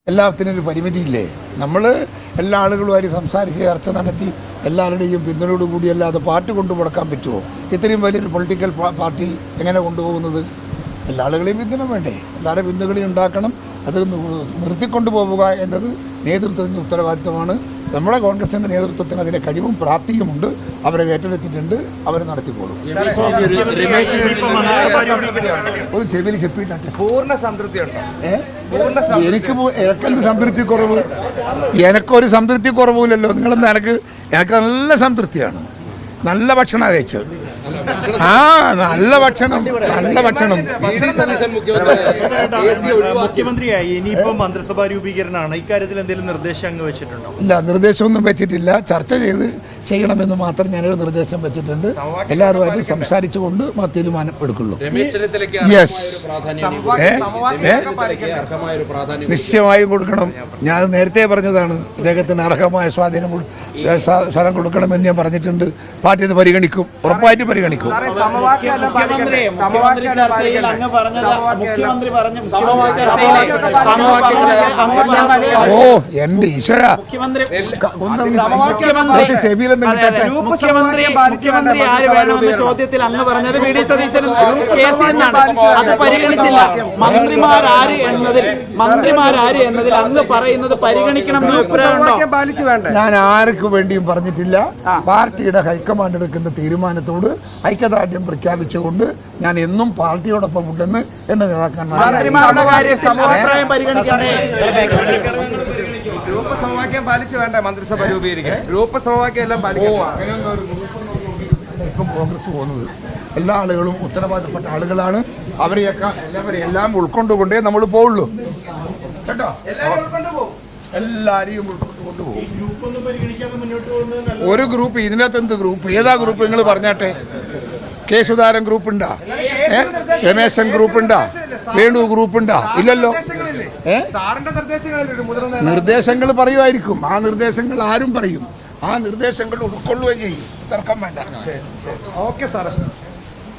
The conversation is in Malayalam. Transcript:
എല്ലാത്തിനും ഒരു പരിമിതിയില്ലേ? നമ്മൾ എല്ലാ ആളുകളുമായി സംസാരിച്ച് ചർച്ച നടത്തി എല്ലാവരുടെയും പിന്തുണയോടുകൂടി അല്ലാതെ പാർട്ടി കൊണ്ടുപോകാൻ പറ്റുമോ? ഇത്രയും വലിയൊരു പൊളിറ്റിക്കൽ പാർട്ടി എങ്ങനെ കൊണ്ടുപോകുന്നത്? എല്ലാ ആളുകളെയും പിന്തുണ വേണ്ടേ? എല്ലാവരുടെ പിന്തുണയും ഉണ്ടാക്കണം. അത് നിർത്തിക്കൊണ്ടുപോവുക എന്നത് നേതൃത്വത്തിൻ്റെ ഉത്തരവാദിത്തമാണ്. നമ്മുടെ കോൺഗ്രസിൻ്റെ നേതൃത്വത്തിന് അതിൻ്റെ കഴിവും പ്രാപ്തിയുമുണ്ട്. അവരത് ഏറ്റെടുത്തിട്ടുണ്ട്. അവർ നടത്തിക്കോളും. ഒരു ചെവിയിൽ ചെപ്പിയിട്ടെ പൂർണ്ണ സംതൃപ്തി എനിക്കെന്ത് സംതൃപ്തി കുറവ്? എനക്കൊരു സംതൃപ്തി കുറവില്ലല്ലോ. നിങ്ങളെന്താ? എനിക്ക് നല്ല സംതൃപ്തിയാണ്. നല്ല ഭക്ഷണം കഴിച്ചത്. നല്ല ഭക്ഷണം. മുഖ്യമന്ത്രിയായി ഇനിയിപ്പോ മന്ത്രിസഭാ രൂപീകരണമാണ്. ഇക്കാര്യത്തിൽ എന്തെങ്കിലും നിർദ്ദേശം അങ്ങ് വെച്ചിട്ടുണ്ടോ? ഇല്ല, നിർദ്ദേശമൊന്നും വെച്ചിട്ടില്ല. ചർച്ച ചെയ്യണമെന്ന് മാത്രം ഞാനൊരു നിർദ്ദേശം വെച്ചിട്ടുണ്ട്. എല്ലാവരുമായിട്ട് സംസാരിച്ചുകൊണ്ട് തീരുമാനം എടുക്കുള്ളൂ. നിശ്ചയമായും കൊടുക്കണം. ഞാൻ നേരത്തെ പറഞ്ഞതാണ്, അദ്ദേഹത്തിന് അർഹമായ സ്ഥലം കൊടുക്കണമെന്ന് ഞാൻ പറഞ്ഞിട്ടുണ്ട്. പാർട്ടി അത് പരിഗണിക്കും, ഉറപ്പായിട്ട് പരിഗണിക്കും. ഓ എന്റെ ഈശ്വര, മുഖ്യമന്ത്രി ആര് വേണമെന്ന ചോദ്യത്തിൽ അങ്ങ് പറഞ്ഞത് വി ഡി സതീശൻ അത് പരിഗണിച്ചില്ല. മന്ത്രിമാരാര് എന്നതിൽ അങ്ങ് പറയുന്നത് പരിഗണിക്കണം. ഞാൻ ആർക്കു വേണ്ടിയും പറഞ്ഞിട്ടില്ല. പാർട്ടിയുടെ ഹൈക്കമാൻഡ് എടുക്കുന്ന തീരുമാനത്തോട് ഐക്യദാർഢ്യം പ്രഖ്യാപിച്ചുകൊണ്ട് ഞാൻ എന്നും പാർട്ടിയോടൊപ്പം ഉണ്ടെന്ന് എന്റെ നേതാക്കന്മാർ. ഗ്രൂപ്പ് സമവാക്യം പാലിച്ചു വേണ്ട മന്ത്രിസഭ രൂപീകരിക്കാൻ? ഗ്രൂപ്പ് സമവാക്യം എല്ലാം ഇപ്പം കോൺഗ്രസ് പോകുന്നത് എല്ലാ ആളുകളും ഉത്തരവാദിത്തപ്പെട്ട ആളുകളാണ്. എല്ലാം ഉൾക്കൊണ്ടുകൊണ്ടേ നമ്മൾ പോവുള്ളൂ കേട്ടോ. എല്ലാരെയും ഉൾക്കൊണ്ടുകൊണ്ടുപോകും. ഒരു ഗ്രൂപ്പ് ഇതിനകത്ത് എന്ത് ഗ്രൂപ്പ്? ഏതാ ഗ്രൂപ്പ് നിങ്ങൾ പറഞ്ഞാട്ടെ? കെ സുധാകരൻ ഗ്രൂപ്പ് ഉണ്ടാ? രമേശൻ ഗ്രൂപ്പ് ഉണ്ടാ? വേണു ഗ്രൂപ്പ് ഉണ്ടാ? ഇല്ലല്ലോ. നിർദ്ദേശങ്ങൾ പറയുമായിരിക്കും. ആ നിർദ്ദേശങ്ങൾ ആരും പറയും. ആ നിർദ്ദേശങ്ങൾ ഉൾക്കൊള്ളുകയും ചെയ്യും. തർക്കം വേണ്ട. ഓക്കെ സാറേ.